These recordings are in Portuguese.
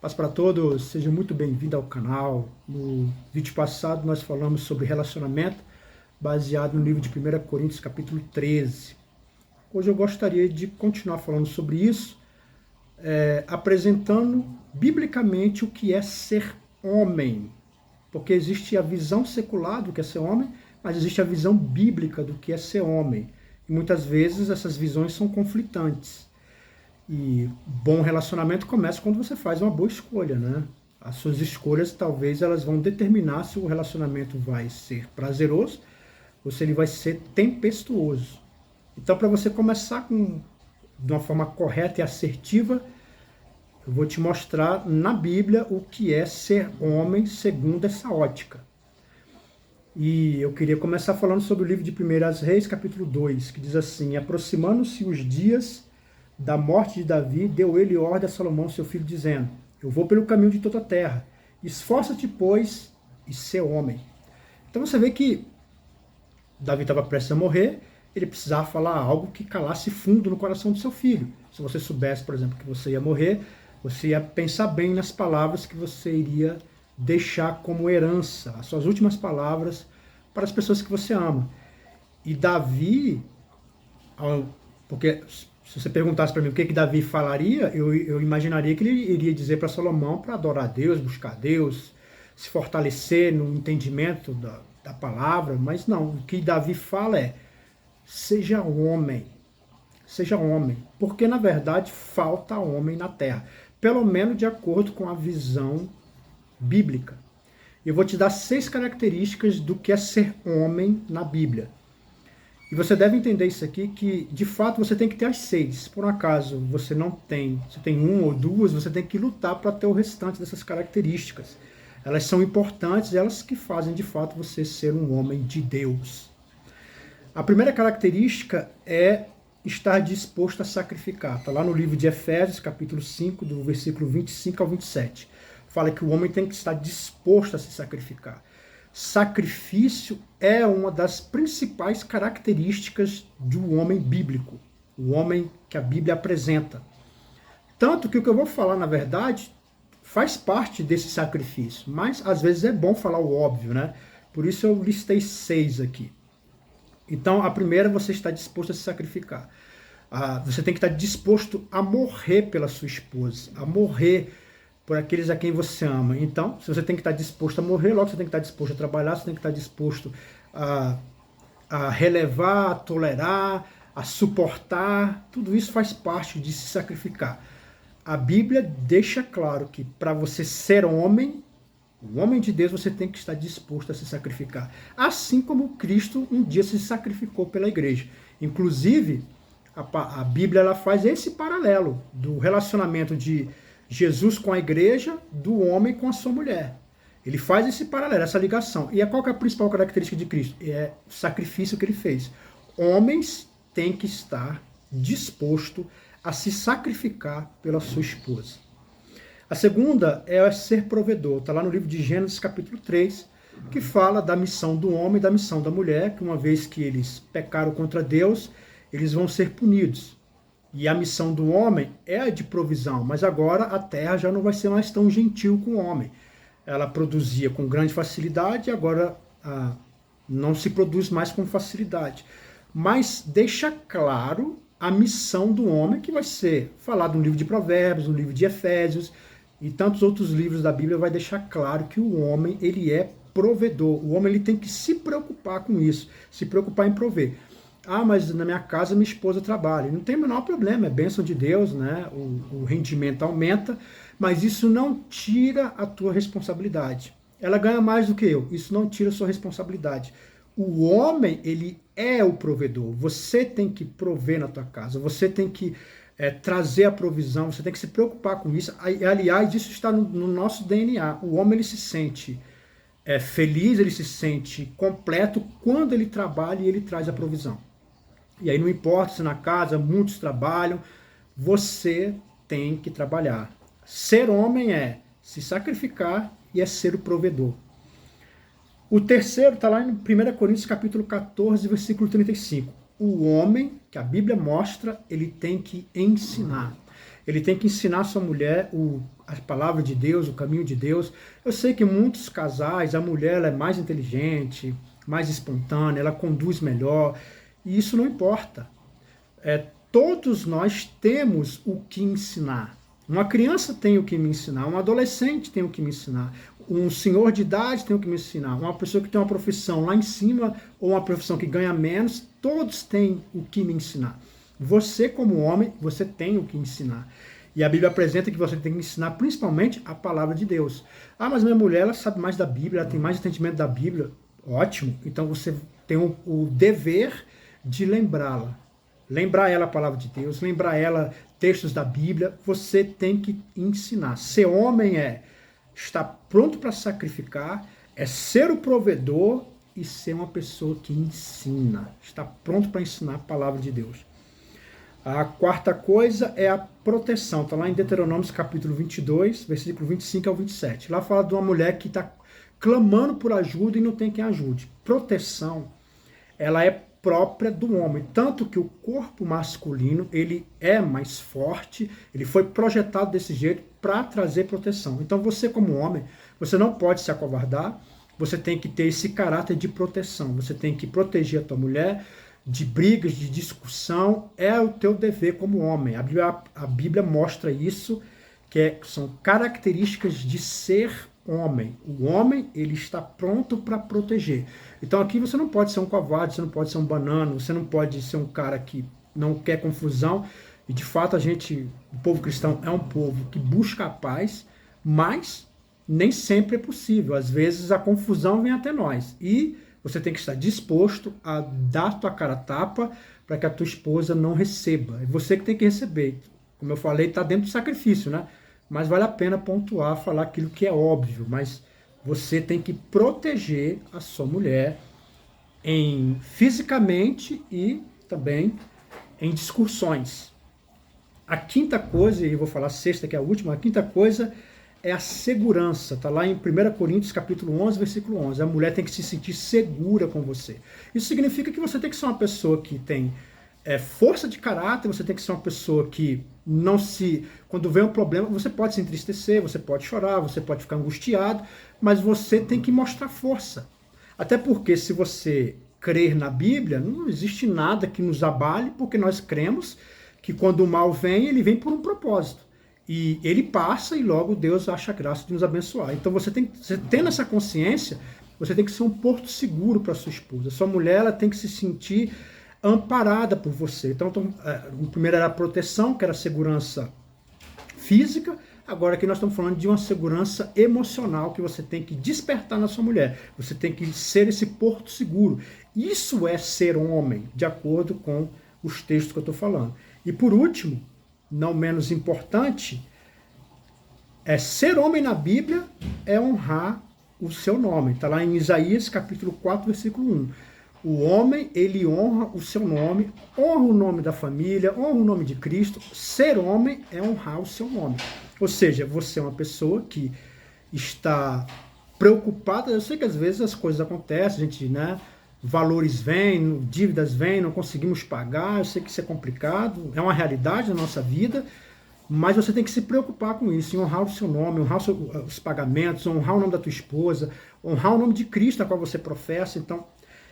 Paz para todos, seja muito bem-vindo ao canal. No vídeo passado nós falamos sobre relacionamento baseado no livro de 1 Coríntios capítulo 13. Hoje eu gostaria de continuar falando sobre isso, apresentando biblicamente o que é ser homem. Porque existe a visão secular do que é ser homem, mas existe a visão bíblica do que é ser homem. E muitas vezes essas visões são conflitantes. E bom relacionamento começa quando você faz uma boa escolha, né? As suas escolhas talvez elas vão determinar se o relacionamento vai ser prazeroso ou se ele vai ser tempestuoso. Então, para você começar de uma forma correta e assertiva, eu vou te mostrar na Bíblia o que é ser homem segundo essa ótica. E eu queria começar falando sobre o livro de 1 Reis, capítulo 2, que diz assim: aproximando-se os dias da morte de Davi, deu ele ordem a Salomão, seu filho, dizendo: eu vou pelo caminho de toda a terra, esforça-te, pois, e sê homem. Então você vê que Davi estava prestes a morrer, ele precisava falar algo que calasse fundo no coração do seu filho. Se você soubesse, por exemplo, que você ia morrer, você ia pensar bem nas palavras que você iria deixar como herança, as suas últimas palavras para as pessoas que você ama. E Davi, porque se você perguntasse para mim o que Davi falaria, eu imaginaria que ele iria dizer para Salomão para adorar a Deus, buscar a Deus, se fortalecer no entendimento da palavra, mas não, o que Davi fala é: seja homem, porque na verdade falta homem na terra, pelo menos de acordo com a visão bíblica. Eu vou te dar 6 características do que é ser homem na Bíblia. E você deve entender isso aqui, que de fato você tem que ter as 6. Por um acaso você não tem, você tem 1 ou 2, você tem que lutar para ter o restante dessas características. Elas são importantes, elas que fazem de fato você ser um homem de Deus. A primeira característica é estar disposto a sacrificar. Está lá no livro de Efésios, capítulo 5, do versículo 25 ao 27. Fala que o homem tem que estar disposto a se sacrificar. Sacrifício é uma das principais características do homem bíblico, o homem que a Bíblia apresenta. Tanto que o que eu vou falar, na verdade, faz parte desse sacrifício, mas às vezes é bom falar o óbvio, né? Por isso eu listei 6 aqui. Então, a primeira, você está disposto a se sacrificar. Você tem que estar disposto a morrer pela sua esposa, a morrer por aqueles a quem você ama. Então, se você tem que estar disposto a morrer, logo você tem que estar disposto a trabalhar, você tem que estar disposto a relevar, a tolerar, a suportar. Tudo isso faz parte de se sacrificar. A Bíblia deixa claro que para você ser homem, o homem de Deus, você tem que estar disposto a se sacrificar. Assim como Cristo um dia se sacrificou pela igreja. Inclusive, a Bíblia ela faz esse paralelo do relacionamento de Jesus com a igreja, do homem com a sua mulher. Ele faz esse paralelo, essa ligação. E qual que é a principal característica de Cristo? É o sacrifício que ele fez. Homens têm que estar dispostos a se sacrificar pela sua esposa. A segunda é ser provedor. Está lá no livro de Gênesis, capítulo 3, que fala da missão do homem e da missão da mulher, que uma vez que eles pecaram contra Deus, eles vão ser punidos. E a missão do homem é a de provisão, mas agora a terra já não vai ser mais tão gentil com o homem. Ela produzia com grande facilidade e agora não se produz mais com facilidade. Mas deixa claro a missão do homem, que vai ser falado no livro de Provérbios, no livro de Efésios e tantos outros livros da Bíblia, vai deixar claro que o homem ele é provedor. O homem ele tem que se preocupar com isso, se preocupar em prover. Mas na minha casa minha esposa trabalha. Não tem o menor problema, é bênção de Deus, né? O rendimento aumenta, mas isso não tira a tua responsabilidade. Ela ganha mais do que eu, isso não tira a sua responsabilidade. O homem, ele é o provedor. Você tem que prover na tua casa, você tem que trazer a provisão, você tem que se preocupar com isso. Aliás, isso está no nosso DNA. O homem ele se sente feliz, ele se sente completo quando ele trabalha e ele traz a provisão. E aí não importa se na casa muitos trabalham, você tem que trabalhar. Ser homem é se sacrificar e é ser o provedor. O terceiro está lá em 1 Coríntios capítulo 14, versículo 35. O homem, que a Bíblia mostra, ele tem que ensinar. Ele tem que ensinar a sua mulher a palavra de Deus, o caminho de Deus. Eu sei que muitos casais, a mulher ela é mais inteligente, mais espontânea, ela conduz melhor, e isso não importa. Todos nós temos o que ensinar. Uma criança tem o que me ensinar, um adolescente tem o que me ensinar, um senhor de idade tem o que me ensinar, uma pessoa que tem uma profissão lá em cima ou uma profissão que ganha menos, todos têm o que me ensinar. Você, como homem, você tem o que ensinar. E a Bíblia apresenta que você tem que ensinar principalmente a palavra de Deus. Ah, mas minha mulher ela sabe mais da Bíblia, ela tem mais entendimento da Bíblia. Ótimo. Então você tem o dever de lembrá-la. Lembrar ela a palavra de Deus, lembrar ela textos da Bíblia. Você tem que ensinar. Ser homem é estar pronto para sacrificar, é ser o provedor e ser uma pessoa que ensina. Está pronto para ensinar a palavra de Deus. A quarta coisa é a proteção. Está lá em Deuteronômio capítulo 22, versículo 25 ao 27. Lá fala de uma mulher que está clamando por ajuda e não tem quem ajude. Proteção, ela é própria do homem. Tanto que o corpo masculino, ele é mais forte, ele foi projetado desse jeito para trazer proteção. Então você como homem, você não pode se acovardar, você tem que ter esse caráter de proteção. Você tem que proteger a tua mulher de brigas, de discussão, é o teu dever como homem. A Bíblia mostra isso, são características de ser homem. O homem, ele está pronto para proteger. Então aqui você não pode ser um covarde, você não pode ser um banana, você não pode ser um cara que não quer confusão. E de fato o povo cristão é um povo que busca a paz, mas nem sempre é possível. Às vezes a confusão vem até nós. E você tem que estar disposto a dar tua cara a tapa para que a tua esposa não receba. É você que tem que receber. Como eu falei, está dentro do sacrifício, né? Mas vale a pena pontuar, falar aquilo que é óbvio. Mas você tem que proteger a sua mulher fisicamente e também em discussões. A quinta coisa, e eu vou falar a sexta, que é a última, a quinta coisa é a segurança. Está lá em 1 Coríntios capítulo 11, versículo 11. A mulher tem que se sentir segura com você. Isso significa que você tem que ser uma pessoa que tem força de caráter, você tem que ser uma pessoa que não se... Quando vem um problema, você pode se entristecer, você pode chorar, você pode ficar angustiado, mas você tem que mostrar força. Até porque se você crer na Bíblia, não existe nada que nos abale, porque nós cremos que quando o mal vem, ele vem por um propósito. E ele passa e logo Deus acha graça de nos abençoar. Então você tendo essa consciência, você tem que ser um porto seguro para sua esposa. Sua mulher ela tem que se sentir amparada por você. Então o primeiro era a proteção, que era a segurança física. Agora aqui nós estamos falando de uma segurança emocional que você tem que despertar na sua mulher. Você tem que ser esse porto seguro. Isso é ser homem, de acordo com os textos que eu estou falando. E por último, não menos importante, ser homem na Bíblia é honrar o seu nome. Está lá em Isaías capítulo 4, versículo 1. O homem, ele honra o seu nome, honra o nome da família, honra o nome de Cristo. Ser homem é honrar o seu nome. Ou seja, você é uma pessoa que está preocupada. Eu sei que às vezes as coisas acontecem, a gente, valores vêm, dívidas vêm, não conseguimos pagar, eu sei que isso é complicado, é uma realidade na nossa vida, mas você tem que se preocupar com isso, em honrar o seu nome, honrar os pagamentos, honrar o nome da tua esposa, honrar o nome de Cristo a qual você professa. Então,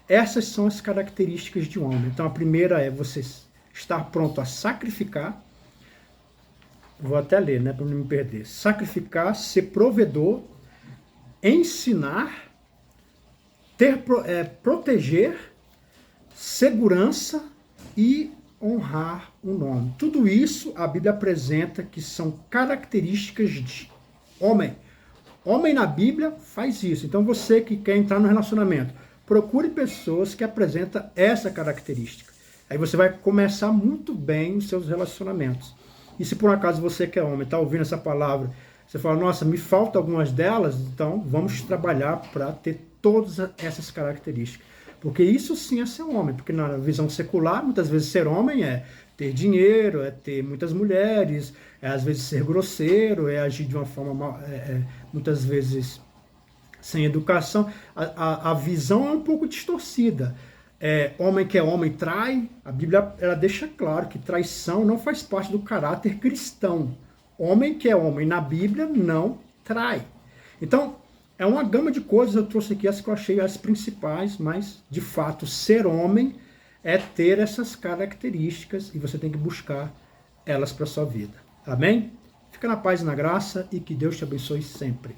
essas são as características de um homem. Então, a primeira é você estar pronto a sacrificar, vou até ler, para não me perder, sacrificar, ser provedor, ensinar, proteger, segurança e honrar o nome. Tudo isso a Bíblia apresenta que são características de homem. Homem na Bíblia faz isso. Então você que quer entrar no relacionamento, procure pessoas que apresentam essa característica. Aí você vai começar muito bem os seus relacionamentos. E se por acaso você que é homem está ouvindo essa palavra, você fala, nossa, me faltam algumas delas, então vamos trabalhar para ter todas essas características. Porque isso sim é ser homem, porque na visão secular, muitas vezes ser homem é ter dinheiro, é ter muitas mulheres, é às vezes ser grosseiro, é agir de uma forma, muitas vezes, sem educação. A visão é um pouco distorcida. Homem que é homem trai, a Bíblia ela deixa claro que traição não faz parte do caráter cristão. Homem que é homem na Bíblia não trai. Então, é uma gama de coisas, eu trouxe aqui as que eu achei as principais, mas, de fato, ser homem é ter essas características e você tem que buscar elas para a sua vida. Amém? Fica na paz e na graça e que Deus te abençoe sempre.